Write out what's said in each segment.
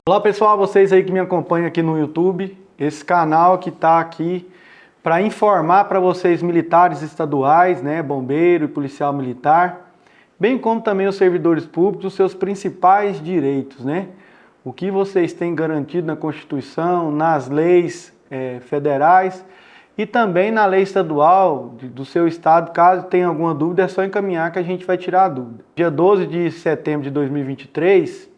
Olá pessoal, vocês aí que me acompanham aqui no YouTube, esse canal que está aqui para informar para vocês militares estaduais, bombeiro e policial militar, bem como também os servidores públicos, os seus principais direitos, o que vocês têm garantido na Constituição, nas leis federais e também na lei estadual do seu estado. Caso tenha alguma dúvida, é só encaminhar que a gente vai tirar a dúvida. Dia 12 de setembro de 2023,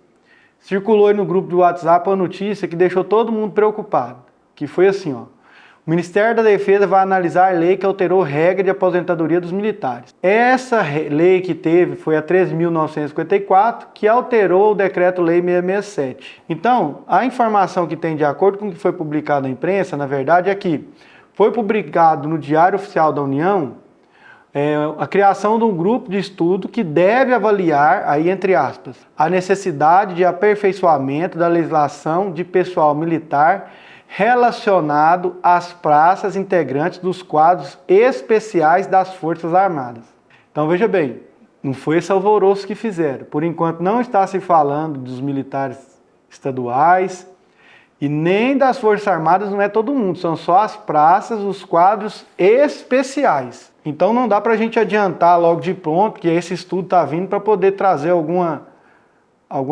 circulou aí no grupo do WhatsApp uma notícia que deixou todo mundo preocupado, que foi assim, ó: o Ministério da Defesa vai analisar a lei que alterou regra de aposentadoria dos militares. Essa lei que teve foi a 13.954, que alterou o Decreto-Lei 667. Então, a informação que tem de acordo com o que foi publicado na imprensa, na verdade, é que foi publicado no Diário Oficial da União a criação de um grupo de estudo que deve avaliar, aí entre aspas, a necessidade de aperfeiçoamento da legislação de pessoal militar relacionado às praças integrantes dos quadros especiais das Forças Armadas. Então veja bem, não foi esse alvoroço que fizeram. Por enquanto não está se falando dos militares estaduais e nem das Forças Armadas, não é todo mundo, são só as praças, os quadros especiais. Então não dá para a gente adiantar logo de pronto que esse estudo está vindo para poder trazer alguma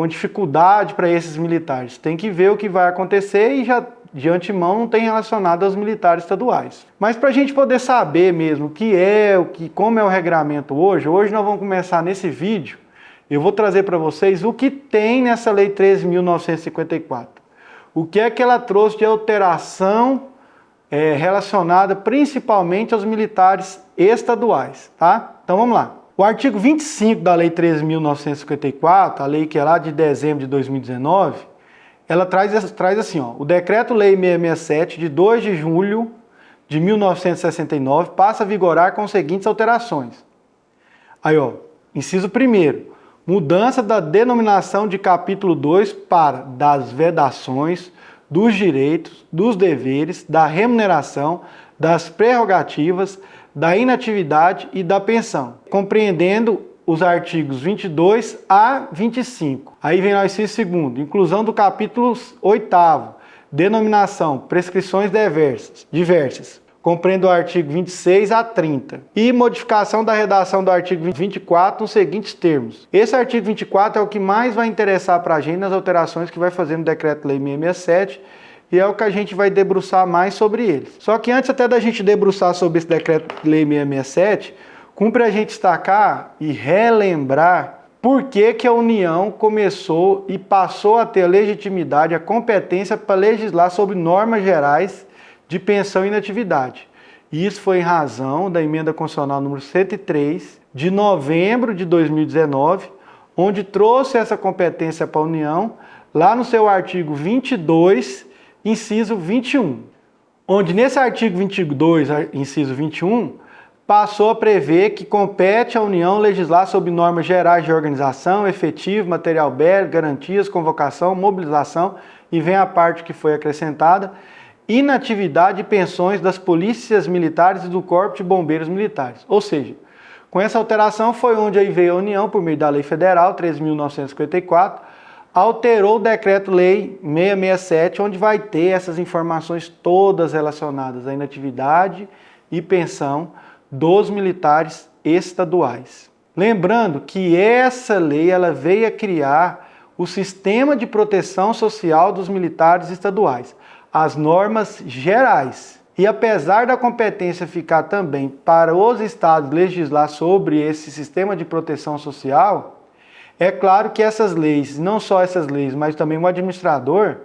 dificuldade para esses militares. Tem que ver o que vai acontecer e já de antemão não tem relacionado aos militares estaduais. Mas para a gente poder saber mesmo como é o regramento hoje nós vamos começar nesse vídeo, eu vou trazer para vocês o que tem nessa Lei 13.954. O que é que ela trouxe de alteração relacionada principalmente aos militares estaduais, tá? Então vamos lá. O artigo 25 da Lei 13.954, a lei que é lá de dezembro de 2019, ela traz assim, ó: o Decreto-Lei 667, de 2 de julho de 1969, passa a vigorar com as seguintes alterações. Aí, ó, inciso 1º, mudança da denominação de capítulo 2 para das vedações, dos direitos, dos deveres, da remuneração, das prerrogativas, da inatividade e da pensão, compreendendo os artigos 22 a 25. Aí vem o inciso 2º, inclusão do capítulo 8º, denominação, prescrições diversas, compreende o artigo 26 a 30. E modificação da redação do artigo 24 nos seguintes termos. Esse artigo 24 é o que mais vai interessar para a gente nas alterações que vai fazer no Decreto-Lei 667, e é o que a gente vai debruçar mais sobre ele. Só que antes até da gente debruçar sobre esse Decreto-Lei 667, cumpre a gente destacar e relembrar por que a União começou e passou a ter a legitimidade, a competência para legislar sobre normas gerais de pensão e inatividade. E isso foi em razão da Emenda Constitucional número 103, de novembro de 2019, onde trouxe essa competência para a União, lá no seu artigo 22, inciso 21. Onde nesse artigo 22, inciso 21, passou a prever que compete à União legislar sobre normas gerais de organização, efetivo, material bélico, garantias, convocação, mobilização, e vem a parte que foi acrescentada: inatividade e pensões das polícias militares e do Corpo de Bombeiros Militares. Ou seja, com essa alteração foi onde aí veio a União, por meio da Lei Federal 13.954, alterou o Decreto-Lei 667, onde vai ter essas informações todas relacionadas à inatividade e pensão dos militares estaduais. Lembrando que essa lei ela veio a criar o sistema de proteção social dos militares estaduais, as normas gerais. E apesar da competência ficar também para os estados legislar sobre esse sistema de proteção social, é claro que essas leis, não só essas leis, mas também o administrador,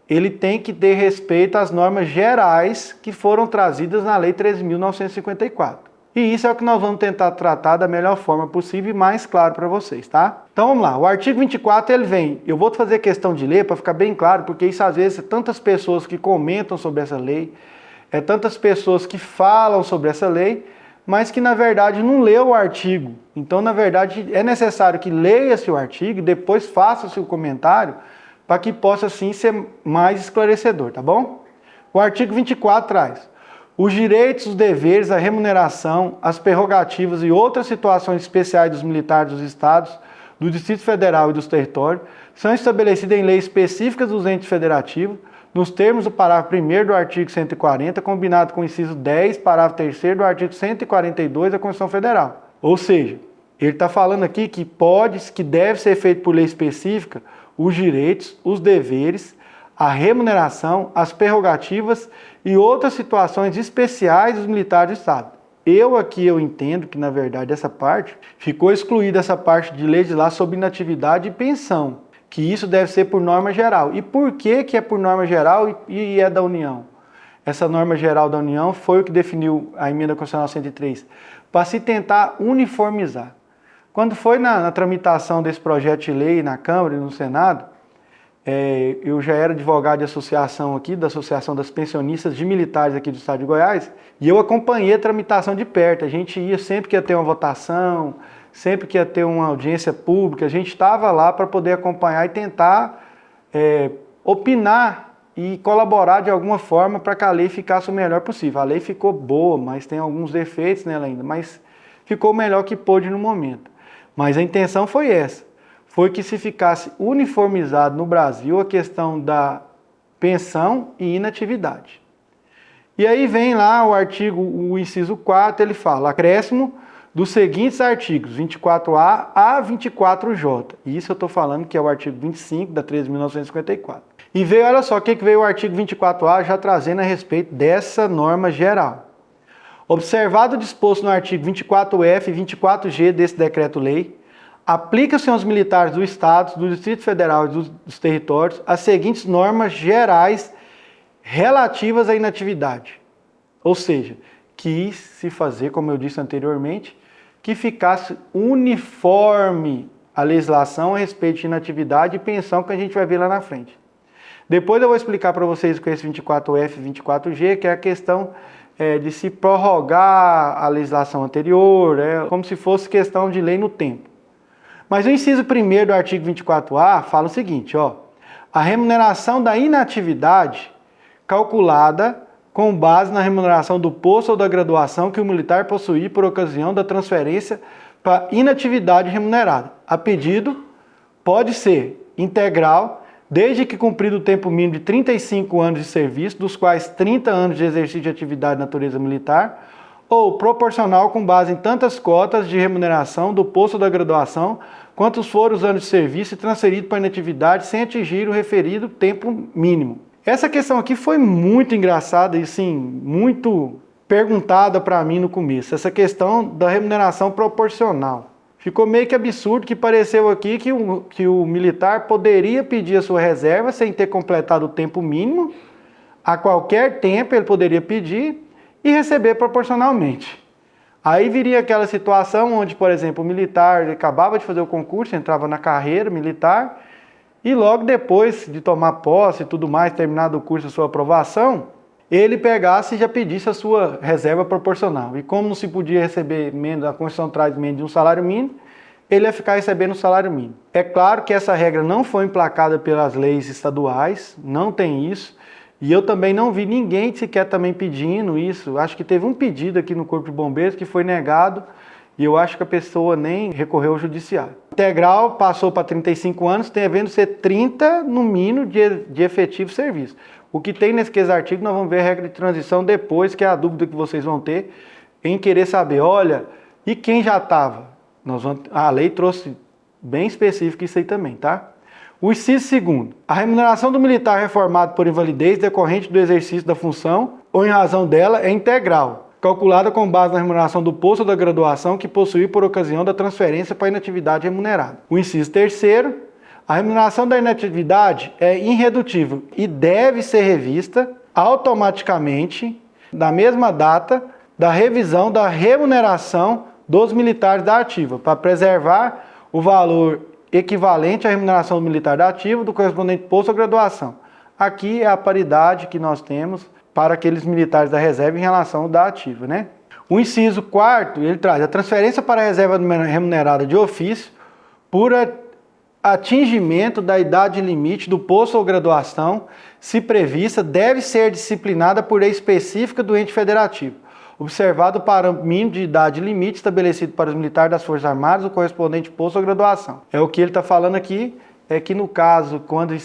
ele tem que ter respeito às normas gerais que foram trazidas na Lei 13.954. E isso é o que nós vamos tentar tratar da melhor forma possível e mais claro para vocês, tá? Então vamos lá, o artigo 24 ele vem, eu vou fazer questão de ler para ficar bem claro, porque isso às vezes é tantas pessoas que comentam sobre essa lei, é tantas pessoas que falam sobre essa lei, mas que na verdade não leu o artigo. Então na verdade é necessário que leia-se o artigo e depois faça-se o comentário para que possa assim ser mais esclarecedor, tá bom? O artigo 24 traz: os direitos, os deveres, a remuneração, as prerrogativas e outras situações especiais dos militares dos estados do Distrito Federal e dos territórios são estabelecidas em leis específicas dos entes federativos, nos termos do parágrafo 1º do artigo 140, combinado com o inciso 10, parágrafo 3º do artigo 142 da Constituição Federal. Ou seja, ele está falando aqui que deve ser feito por lei específica os direitos, os deveres, a remuneração, as prerrogativas e outras situações especiais dos militares do Estado. Eu entendo que, na verdade, essa parte ficou excluída, essa parte de legislar sobre inatividade e pensão, que isso deve ser por norma geral. E por que é por norma geral e é da União? Essa norma geral da União foi o que definiu a emenda constitucional 103, para se tentar uniformizar. Quando foi na tramitação desse projeto de lei na Câmara e no Senado, eu já era advogado de associação aqui, da Associação das Pensionistas de Militares aqui do Estado de Goiás, e eu acompanhei a tramitação de perto. A gente ia sempre que ia ter uma votação, sempre que ia ter uma audiência pública, a gente estava lá para poder acompanhar e tentar opinar e colaborar de alguma forma para que a lei ficasse o melhor possível. A lei ficou boa, mas tem alguns defeitos nela ainda, mas ficou o melhor que pôde no momento. Mas a intenção foi essa. Foi que se ficasse uniformizado no Brasil a questão da pensão e inatividade. E aí vem lá o inciso 4, ele fala, acréscimo dos seguintes artigos, 24A a 24J. Isso eu estou falando que é o artigo 25 da 13.954. E veio, olha só, o que veio o artigo 24A já trazendo a respeito dessa norma geral. Observado o disposto no artigo 24F e 24G desse decreto-lei, aplica-se aos militares do Estado, do Distrito Federal e dos territórios as seguintes normas gerais relativas à inatividade. Ou seja, quis se fazer, como eu disse anteriormente, que ficasse uniforme a legislação a respeito de inatividade e pensão que a gente vai ver lá na frente. Depois eu vou explicar para vocês com esse 24F e 24G, que é a questão de se prorrogar a legislação anterior, como se fosse questão de lei no tempo. Mas o inciso 1º do artigo 24A fala o seguinte, a remuneração da inatividade calculada com base na remuneração do posto ou da graduação que o militar possuir por ocasião da transferência para inatividade remunerada. A pedido, pode ser integral, desde que cumprido o tempo mínimo de 35 anos de serviço, dos quais 30 anos de exercício de atividade de natureza militar, ou proporcional com base em tantas cotas de remuneração do posto da graduação, quantos forem os anos de serviço e transferido para a inatividade sem atingir o referido tempo mínimo. Essa questão aqui foi muito engraçada e, sim, muito perguntada para mim no começo, essa questão da remuneração proporcional. Ficou meio que absurdo que pareceu aqui que o militar poderia pedir a sua reserva sem ter completado o tempo mínimo, a qualquer tempo ele poderia pedir, e receber proporcionalmente. Aí viria aquela situação onde, por exemplo, o militar acabava de fazer o concurso, entrava na carreira militar, e logo depois de tomar posse e tudo mais, terminado o curso, a sua aprovação, ele pegasse e já pedisse a sua reserva proporcional. E como não se podia receber menos, a Constituição traz menos de um salário mínimo, ele ia ficar recebendo o salário mínimo. É claro que essa regra não foi emplacada pelas leis estaduais, não tem isso, e eu também não vi ninguém sequer também pedindo isso. Acho que teve um pedido aqui no Corpo de Bombeiros que foi negado e eu acho que a pessoa nem recorreu ao judiciário. Integral passou para 35 anos, devendo ser 30 no mínimo de efetivo serviço. O que tem nesse artigo, nós vamos ver a regra de transição depois, que é a dúvida que vocês vão ter em querer saber, olha, e quem já estava? A lei trouxe bem específico isso aí também, tá? O inciso 2º, a remuneração do militar reformado por invalidez decorrente do exercício da função ou em razão dela é integral, calculada com base na remuneração do posto ou da graduação que possuir por ocasião da transferência para a inatividade remunerada. O inciso 3º, a remuneração da inatividade é irredutível e deve ser revista automaticamente na mesma data da revisão da remuneração dos militares da ativa, para preservar o valor equivalente à remuneração do militar da ativa do correspondente posto ou graduação. Aqui é a paridade que nós temos para aqueles militares da reserva em relação ao da ativa, né? O inciso 4º, ele traz a transferência para a reserva remunerada de ofício por atingimento da idade limite do posto ou graduação, se prevista, deve ser disciplinada por lei específica do ente federativo. observado o parâmetro mínimo de idade limite estabelecido para os militares das Forças Armadas, o correspondente posto ou graduação. É o que ele está falando aqui, é que no caso, quando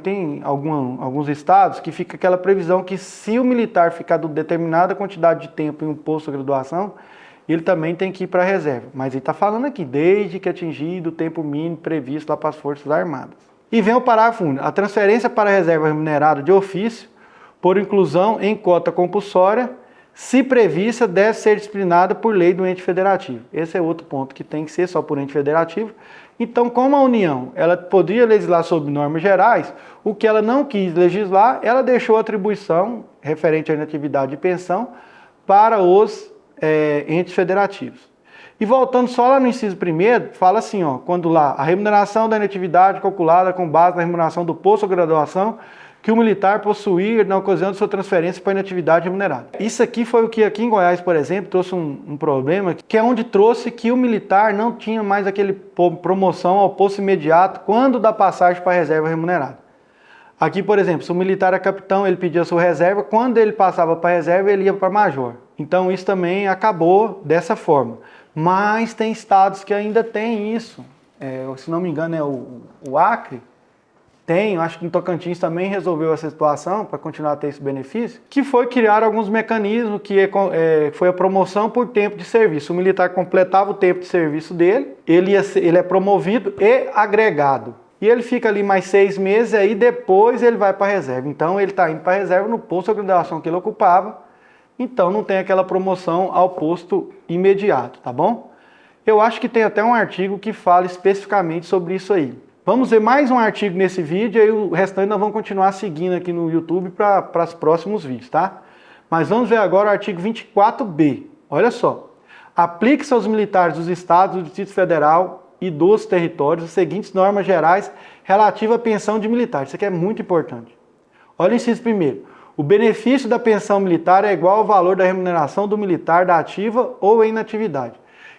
tem alguns estados que fica aquela previsão que se o militar ficar de determinada quantidade de tempo em um posto ou graduação, ele também tem que ir para a reserva. Mas ele está falando aqui, desde que atingido o tempo mínimo previsto lá para as Forças Armadas. E vem o parágrafo único. A transferência para a reserva remunerada de ofício, por inclusão em cota compulsória, se prevista, deve ser disciplinada por lei do ente federativo. Esse é outro ponto que tem que ser só por ente federativo. Então, como a União ela podia legislar sobre normas gerais, o que ela não quis legislar, ela deixou a atribuição referente à inatividade e pensão para os entes federativos. E voltando só lá no inciso 1º, fala assim, ó, quando lá a remuneração da inatividade calculada com base na remuneração do posto ou graduação que o militar possuir na ocasião de sua transferência para inatividade remunerada. Isso aqui foi o que aqui em Goiás, por exemplo, trouxe um problema, que é onde trouxe que o militar não tinha mais aquele promoção ao posto imediato quando da passagem para a reserva remunerada. Aqui, por exemplo, se o militar é capitão, ele pedia a sua reserva, quando ele passava para a reserva, ele ia para major. Então isso também acabou dessa forma. Mas tem estados que ainda têm isso. Se não me engano é o Acre, acho que no Tocantins também resolveu essa situação para continuar a ter esse benefício, que foi criar alguns mecanismos, que foi a promoção por tempo de serviço. O militar completava o tempo de serviço dele, ele é promovido e agregado. E ele fica ali mais 6 meses, aí depois ele vai para a reserva. Então ele está indo para a reserva no posto de graduação que ele ocupava, então não tem aquela promoção ao posto imediato, tá bom? Eu acho que tem até um artigo que fala especificamente sobre isso aí. Vamos ver mais um artigo nesse vídeo e o restante nós vamos continuar seguindo aqui no YouTube para os próximos vídeos, tá? Mas vamos ver agora o artigo 24b. Olha só. Aplique-se aos militares dos estados, do Distrito Federal e dos territórios as seguintes normas gerais relativas à pensão de militar. Isso aqui é muito importante. Olha o inciso 1º. O benefício da pensão militar é igual ao valor da remuneração do militar da ativa ou em inatividade.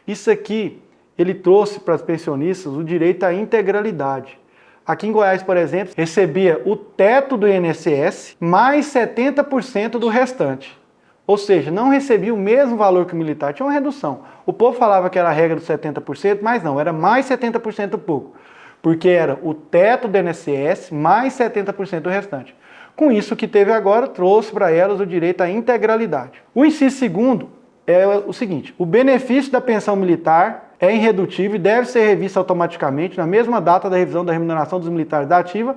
Isso aqui, ele trouxe para os pensionistas o direito à integralidade. Aqui em Goiás, por exemplo, recebia o teto do INSS mais 70% do restante. Ou seja, não recebia o mesmo valor que o militar, tinha uma redução. O povo falava que era a regra dos 70%, mas não, era mais 70% pouco. Porque era o teto do INSS mais 70% do restante. Com isso que teve agora, trouxe para elas o direito à integralidade. O inciso 2º é o seguinte: o benefício da pensão militar é irredutível e deve ser revisto automaticamente na mesma data da revisão da remuneração dos militares da ativa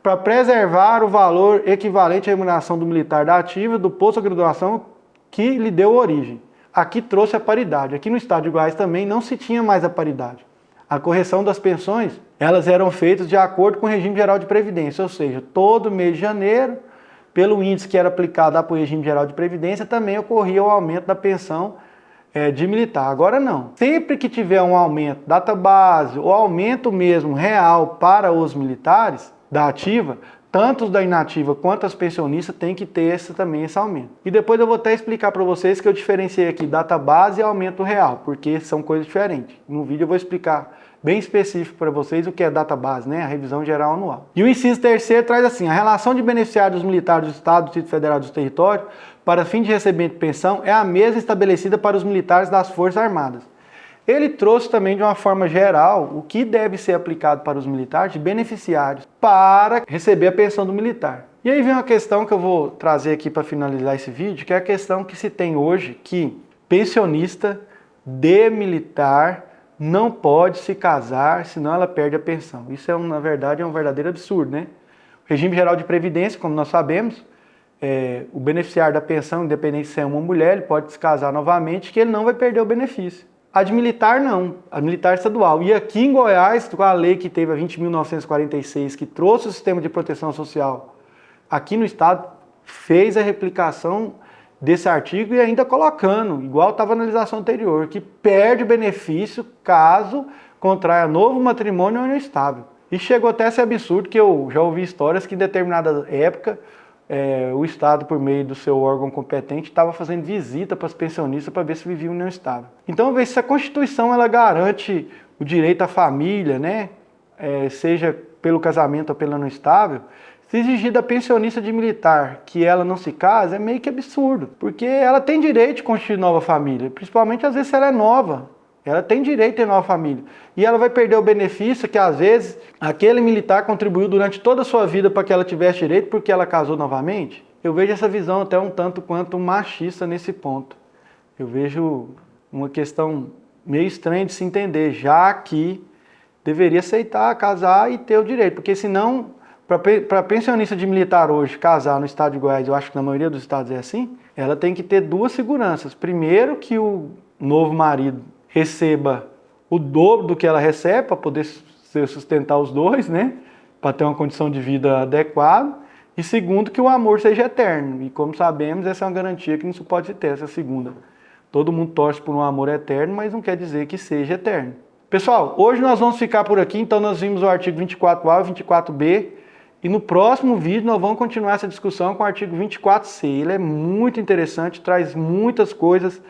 para preservar o valor equivalente à remuneração do militar da ativa do posto de graduação que lhe deu origem. Aqui trouxe a paridade. Aqui no estado de Goiás também não se tinha mais a paridade. A correção das pensões, elas eram feitas de acordo com o regime geral de previdência, ou seja, todo mês de janeiro, pelo índice que era aplicado para o regime geral de previdência, também ocorria o aumento da pensão de militar. Agora não. Sempre que tiver um aumento data base ou aumento mesmo real para os militares da ativa, tanto os da inativa quanto as pensionistas têm que ter também esse aumento. E depois eu vou até explicar para vocês que eu diferenciei aqui data base e aumento real, porque são coisas diferentes. No vídeo eu vou explicar bem específico para vocês o que é data base, né? A revisão geral anual. E o inciso 3º traz assim: a relação de beneficiários dos militares do Estado, do Distrito Federal e dos territórios para fim de recebimento de pensão é a mesma estabelecida para os militares das Forças Armadas. Ele trouxe também de uma forma geral o que deve ser aplicado para os militares de beneficiários para receber a pensão do militar. E aí vem uma questão que eu vou trazer aqui para finalizar esse vídeo, que é a questão que se tem hoje, que pensionista de militar não pode se casar, senão ela perde a pensão. Isso na verdade é um verdadeiro absurdo, né? O regime geral de previdência, como nós sabemos, o beneficiário da pensão, independente se é uma mulher, ele pode se casar novamente, que ele não vai perder o benefício. A de militar não, a militar estadual. E aqui em Goiás, com a lei que teve a 20.946, que trouxe o sistema de proteção social aqui no estado, fez a replicação desse artigo e ainda colocando, igual estava na legislação anterior, que perde benefício caso contraia novo matrimônio ou união estável. E chegou até a ser absurdo, que eu já ouvi histórias que em determinada época o Estado, por meio do seu órgão competente, estava fazendo visita para os pensionistas para ver se viviam em união estável. Então, ver se a Constituição ela garante o direito à família, né? Seja pelo casamento ou pela união estável, Se exigir da pensionista de militar que ela não se case, é meio que absurdo, porque ela tem direito de constituir nova família, principalmente às vezes se ela é nova. Ela tem direito de ter nova família. E ela vai perder o benefício que, às vezes, aquele militar contribuiu durante toda a sua vida para que ela tivesse direito porque ela casou novamente. Eu vejo essa visão até um tanto quanto machista nesse ponto. Eu vejo uma questão meio estranha de se entender, já que deveria aceitar casar e ter o direito. Porque senão, para pensionista de militar hoje casar no estado de Goiás, eu acho que na maioria dos estados é assim, ela tem que ter duas seguranças. Primeiro, que o novo marido receba o dobro do que ela recebe para poder sustentar os dois, né? Para ter uma condição de vida adequada. E segundo, que o amor seja eterno. E como sabemos, essa é uma garantia que não se pode ter, essa segunda. Todo mundo torce por um amor eterno, mas não quer dizer que seja eterno. Pessoal, hoje nós vamos ficar por aqui, então nós vimos o artigo 24A e 24B. E no próximo vídeo nós vamos continuar essa discussão com o artigo 24C. Ele é muito interessante, traz muitas coisas,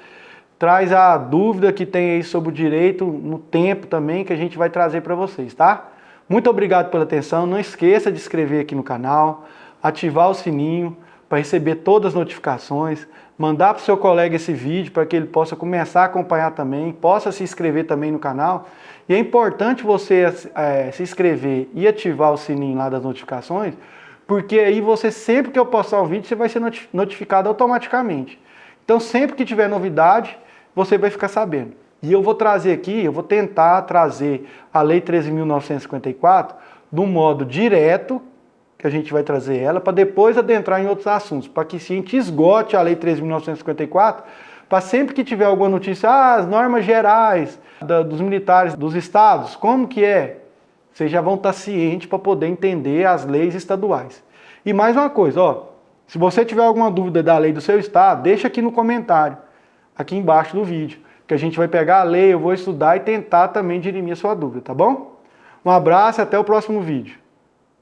traz a dúvida que tem aí sobre o direito no tempo também, que a gente vai trazer para vocês, tá? Muito obrigado pela atenção, não esqueça de se inscrever aqui no canal, ativar o sininho para receber todas as notificações, mandar para o seu colega esse vídeo para que ele possa começar a acompanhar também, possa se inscrever também no canal. E é importante você se inscrever e ativar o sininho lá das notificações, porque aí você, sempre que eu postar um vídeo, você vai ser notificado automaticamente. Então sempre que tiver novidade, você vai ficar sabendo. E eu vou trazer aqui, eu vou tentar trazer a Lei 13.954 de um modo direto, que a gente vai trazer ela, para depois adentrar em outros assuntos, para que a gente esgote a Lei 13.954, para sempre que tiver alguma notícia, as normas gerais dos militares dos estados, como que é? Vocês já vão estar cientes para poder entender as leis estaduais. E mais uma coisa, ó, se você tiver alguma dúvida da lei do seu estado, deixa aqui no comentário, aqui embaixo do vídeo, que a gente vai pegar a lei, eu vou estudar e tentar também dirimir a sua dúvida, tá bom? Um abraço e até o próximo vídeo.